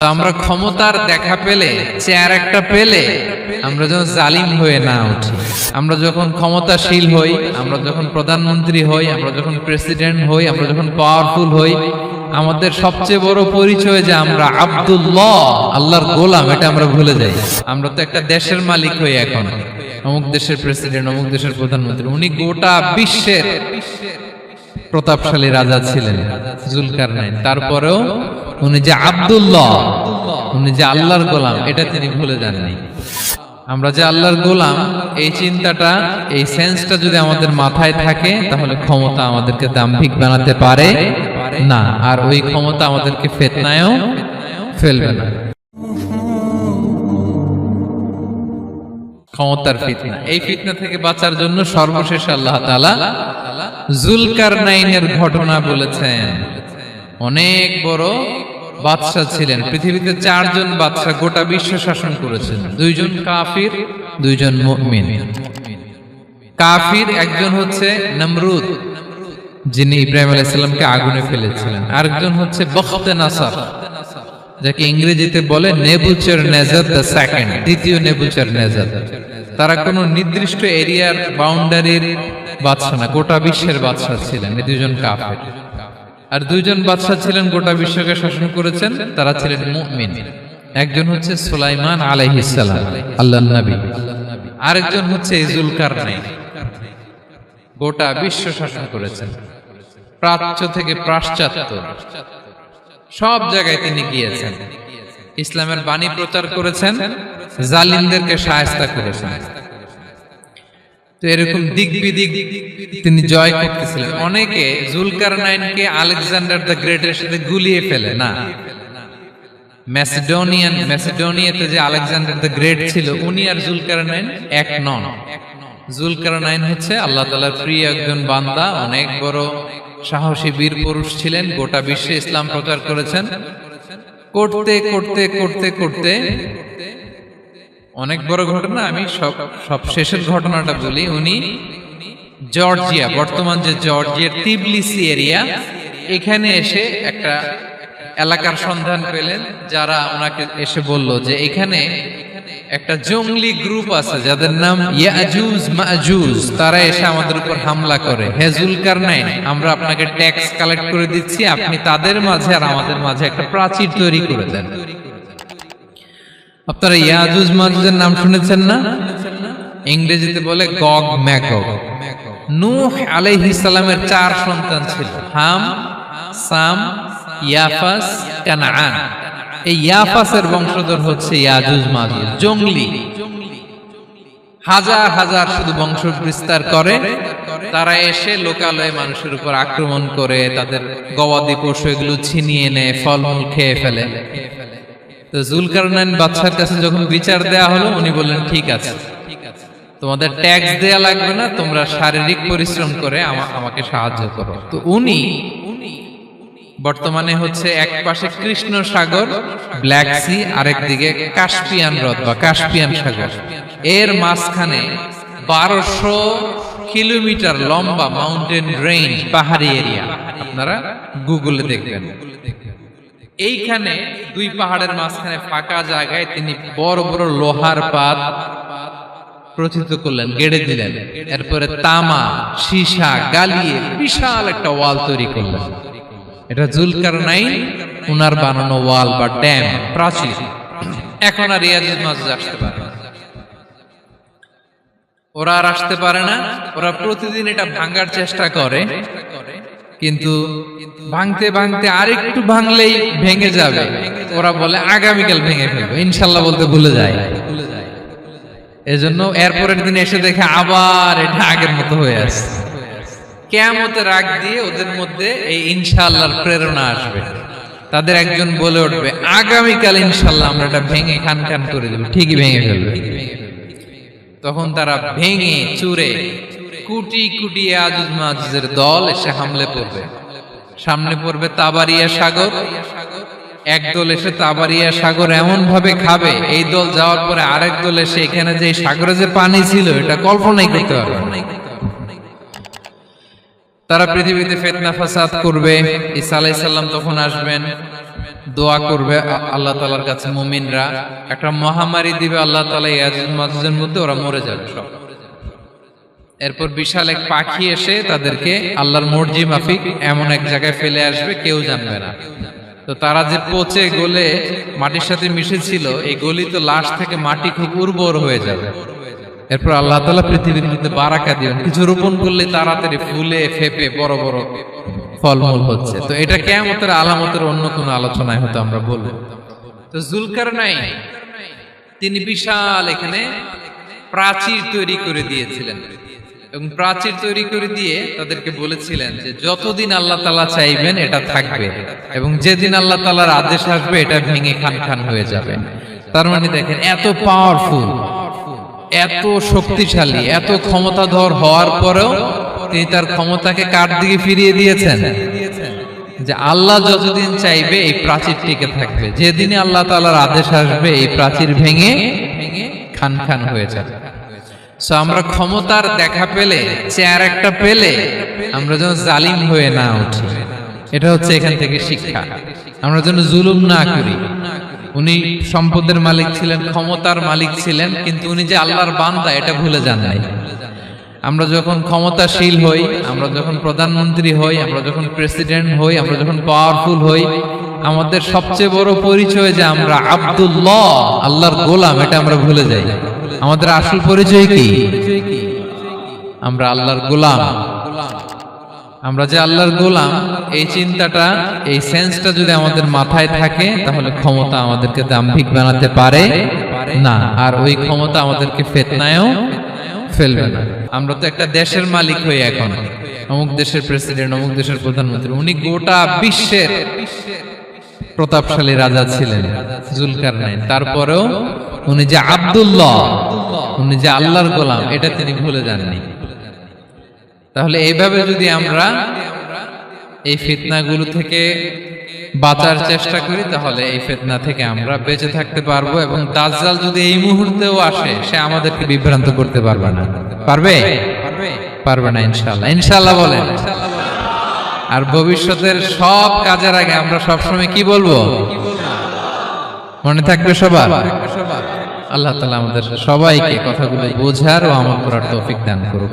আমরা ক্ষমতার দেখা পেলে, চেয়ার একটা পেলে আমরা যেন জালিম হয়ে না উঠি। আমরা যখন ক্ষমতাশীল হই, আমরা যখন প্রধানমন্ত্রী হই, আমরা যখন প্রেসিডেন্ট হই, আমরা যখন পাওয়ারফুল হই, আমাদের সবচেয়ে বড় পরিচয় যে আমরা আব্দুল্লাহ, আল্লাহর গোলাম, এটা আমরা ভুলে যাই। আমরা তো একটা দেশের মালিক হই এখন, অমুক দেশের প্রেসিডেন্ট, অমুক দেশের প্রধানমন্ত্রী। উনি গোটা বিশ্বের প্রতাপশালী রাজা ছিলেন জুলকারনাইন। তারপরেও উনি যে আব্দুল্লাহ, উনি যে আল্লাহর গোলাম, এটা তিনি ভুলে যাননি। আমরা যে আল্লাহর গোলাম, এই চিন্তাটা, এই সেন্সটা যদি আমাদের মাথায় থাকে, তাহলে ক্ষমতা আমাদেরকে দাম্ভিক বানাতে পারে না, আর ওই ক্ষমতা আমাদেরকে ফিতনায়ও ফেলবে না। ক্ষমতার ফিতনা, এই ফিতনা থেকে বাঁচার জন্য সর্বশেষ আল্লাহ তাআলা জুলকারনাইনের ঘটনা বলেছেন। অনেক বড় বাদশা ছিলেন, পৃথিবীতে 4 জন বাদশা গোটা বিশ্ব শাসন করেছেন। 2 জন কাফির, 2 জন মুমিন। কাফির একজন হচ্ছে নমরুদ, যিনি ইব্রাহিম আলাইহিস সালামকে আগুনে ফেলেছিলেন। আরেকজন হচ্ছে বখতে-নাসার, যাকে ইংরেজিতে বলে নেবুচারনেজার দ্য সেকেন্ড, দ্বিতীয় নেবুচারনেজার। তারা কোনো নির্দিষ্ট এরিয়ার বাউন্ডারির বাদশা না, গোটা বিশ্বের বাদশা ছিলেন। এই 2 জন কাফির। আর 2 জন বাদশা ছিলেন, গোটা বিশ্বকে শাসন করেছেন, তারা ছিলেন মুমিন। একজন হচ্ছে সুলাইমান আলাইহিস সালাম, আল্লাহর নবী। আরেকজন হচ্ছে জুলকারনাইন, গোটা বিশ্ব শাসন করেছেন, প্রাচ্য থেকে পাশ্চাত্য সব জায়গায় তিনি গিয়েছেন, ইসলামের বাণী প্রচার করেছেন, জালিমদেরকে শায়েস্তা করেছেন। তো এরকম দিক বিদিক তিনি জয় করতেছিলেন। অনেকে জুলকারনাইনকে আলেকজান্ডার দ্য গ্রেটের সাথে গুলিয়ে ফেলে না। ম্যাসিডোনিয়াতে যে আলেকজান্ডার দ্য গ্রেট ছিল, উনি আর জুলকারনাইন এক নন। জুলকারনাইন হচ্ছে আল্লাহ তাআলার প্রিয় একজন বান্দা, অনেক বড় সাহসী বীর পুরুষ ছিলেন, গোটা বিশ্বে ইসলাম প্রচার করেছেন। করতে করতে করতে করতে অনেক বড় ঘটনা, আমি সব শেষের ঘটনাটা বলি। উনি জর্জিয়া, বর্তমান যে জর্জিয়ার তিবলিসি এরিয়া, এখানে এসে একটা এলাকার সন্ধান পেলেন, যারা ওনাকে এসে বলল যে এখানে একটা জঙ্গলি গ্রুপ আছে যাদের নাম ইয়াজুজ মাজুজ, তারা এসে আমাদের উপর হামলা করে। হে জুলকারনাইন, আমরা আপনাকে ট্যাক্স কালেক্ট করে দিচ্ছি, আপনি তাদের মাঝে আর আমাদের মাঝে একটা প্রাচীর তৈরি করে দেন। আপনারা ইয়াজুজ মাজুজের নাম শুনেছেন না? ইংরেজিতে বলে গগ ম্যাগগ। নূহ আলাইহিস সালামের 4 সন্তান ছিল, হাম, সাম, ইয়াফাস, কানাআন। এই ইয়াফাসের বংশধর হচ্ছে ইয়াজুজ মাজুজ, জঙ্গলি, হাজার হাজার শুধু বংশ বিস্তার করে। তারা এসে লোকালয়ে মানুষের উপর আক্রমণ করে, তাদের গবাদি পশু এগুলো ছিনিয়ে নেয়, ফলমূল খেয়ে ফেলে। তো জুলকারনাইন বাদশার কাছে যখন বিচার দেয়া হলো, উনি বললেন ঠিক আছে, তোমাদের ট্যাক্স দেয়া লাগবে না, তোমরা শারীরিক পরিশ্রম করে আমাকে সাহায্য করো। তো উনি বর্তমানে হচ্ছে এক পাশে কৃষ্ণ সাগর, ব্ল্যাক সি, আরেক দিকে কাস্পিয়ান হ্রদ বা কাস্পিয়ান সাগর, এর মাঝখানে 1200 কিলোমিটার লম্বা মাউন্টেন রেঞ্জ, পাহাড়ি এরিয়া। আপনারা গুগলে দেখবেন। এইখানে 2 পাহাড়ের মাঝখানে ফাঁকা জায়গায় তিনি বড় বড় লোহার পাত প্রথিত করলেন, গেড়ে দিলেন। এরপরে তামা, সীসা গালিয়ে বিশাল একটা ওয়াল তৈরি করলেন। এটা জুলকারনাইন উনার বানানো ওয়াল বা ড্যাম, প্রাচীর। এখন আর ইয়াজুজ মাজুজ আসতে পারে না, ওরা আর আসতে পারে না। ওরা প্রতিদিন এটা ভাঙার চেষ্টা করে, কিন্তু ভাঙতে ভাঙতে আরেকটু ভাঙলেই ভেঙে যাবে। ওরা বলে আগামীকাল ভেঙে ফেলবে, ইনশাল্লাহ বলতে ভুলে যায়। এজন্য এরপরের দিন এসে দেখে আবার এটা আগের মতো হয়ে আছে। কিয়ামতের আগ দিয়ে ওদের মধ্যে এই ইনশাআল্লাহর প্রেরণা আসবে। তাদের একজন বলে উঠবে, আগামীকাল ইনশাআল্লাহ আমরা এটা ভেঙে খান খান করে দেব, ঠিকই ভেঙে ফেলবে। তখন তারা ভেঙে চুরে কুটি কুটি ইয়াজুজ মাজুজের দল এসে হামলে পড়বে। সামনে পড়বে তাবারিয়া সাগর, এক দল এসে তাবারিয়া সাগর এমন ভাবে খাবে, এই দল যাওয়ার পরে আরেক দল এসে এখানে যে সাগরে যে পানি ছিল এটা কল্পনাই করতে পারবে না। তারা পৃথিবীতে ফিতনা ফাসাদ করবে। ঈসা আলাইহিস সালাম তখন আসবেন, দোয়া করবে আল্লাহ তাআলার কাছে মুমিনরা, একটা মহামারী দিবে আল্লাহ তাআলা, ইয়াজুজ মাজুজের মধ্যে ওরা মরে যাবে সব। এরপর বিশাল এক পাখি এসে তাদেরকে আল্লাহর মর্জি মাফিক এমন এক জায়গায় ফেলে আসবে, কেউ জানবে না। তো তারা যে পচে গলে মাটির সাথে মিশেছিল, এই গলিত লাশ থেকে মাটি খুব উর্বর হয়ে যাবে। এরপর আল্লাহ তাআলা পৃথিবীর মধ্যে বারাকা দিবেন, কিছু রোপণ করলে তাড়াতাড়ি ফুলে ফেপে বড় বড় ফলমূল হচ্ছে। তো এটা কিয়ামতের আলামতের অন্য কোনো আলোচনায় হয়তো আমরা বলবো। তো জুলকারনাইন তিনি বিশাল এখানে প্রাচীর তৈরি করে দিয়েছিলেন, এবং প্রাচীর তৈরি করে দিয়ে তাদেরকে বলেছিলেন যে যতদিন আল্লাহ তাআলা চাইবেন এটা থাকবে, এবং যেদিন আল্লাহ তাআলার আদেশ আসবে এটা ভেঙে খান খান হয়ে যাবে। তার মানে দেখেন, এত পাওয়ারফুল, এত শক্তিশালী, এত ক্ষমতাধর হওয়ার পরেও তিনি তার ক্ষমতাকে কার দিকে ফিরিয়ে দিয়েছেন? যে আল্লাহ যতদিন চাইবে এই প্রাচীর টিকে থাকবে, যেদিনে আল্লাহ তাআলার আদেশ আসবে এই প্রাচীর ভেঙে খান খান হয়ে যাবে। সো আমরা ক্ষমতার দেখা পেলে, চেয়ার একটা পেলে আমরা যেন জালিম হয়ে না উঠি, এটা হচ্ছে এখান থেকে শিক্ষা। আমরা যেন জুলুম না করি। উনি সম্পদের মালিক ছিলেন, ক্ষমতার মালিক ছিলেন, কিন্তু উনি যে আল্লাহর বান্দা এটা ভুলে যান নাই। আমরা যখন ক্ষমতাশীল হই, আমরা যখন প্রধানমন্ত্রী হই, আমরা যখন প্রেসিডেন্ট হই, আমরা যখন পাওয়ারফুল হই, আমাদের সবচেয়ে বড় পরিচয় যে আমরা আব্দুল্লাহ, আল্লাহর গোলাম, এটা আমরা ভুলে যাই। আমাদের আসল পরিচয় কি? আমরা আল্লাহর গোলাম। আমরা যে আল্লাহর গোলাম, এই চিন্তাটা, এই সেন্সটা যদি আমাদের মাথায় থাকে, তাহলে ক্ষমতা আমাদেরকে দাম্ভিক বানাতে পারে না, আর ওই ক্ষমতা আমাদেরকে ফিতনায়ও ফেলবে না। আমরা তো একটা দেশের মালিক হই এখন, অমুক দেশের প্রেসিডেন্ট, অমুক দেশের প্রধানমন্ত্রী। উনি গোটা বিশ্বের প্রতাপশালী রাজা ছিলেন জুলকারনাইন। তারপরেও উনি যে আব্দুল্লাহ, উনি যে আল্লাহর গোলাম, এটা তিনি ভুলে যাননি। তাহলে এইভাবে যদি আমরা এই ফিতনাগুলো থেকে বাঁচার চেষ্টা করি, তাহলে এই ফিতনা থেকে আমরা বেঁচে থাকতে পারবো। এবং দাজ্জাল যদি এই মুহূর্তেও আসে, সে আমাদেরকে বিভ্রান্ত করতে পারবে না। পারবে? পারবে না ইনশাআল্লাহ। ইনশাআল্লাহ বলেন। আর ভবিষ্যতের সব কাজের আগে আমরা সবসময় কি বলবো? মনে থাকবে সবার? আল্লাহ তাআলা আমাদের সবাইকে কথাগুলো বোঝার ও আমল করার তৌফিক দান করুক।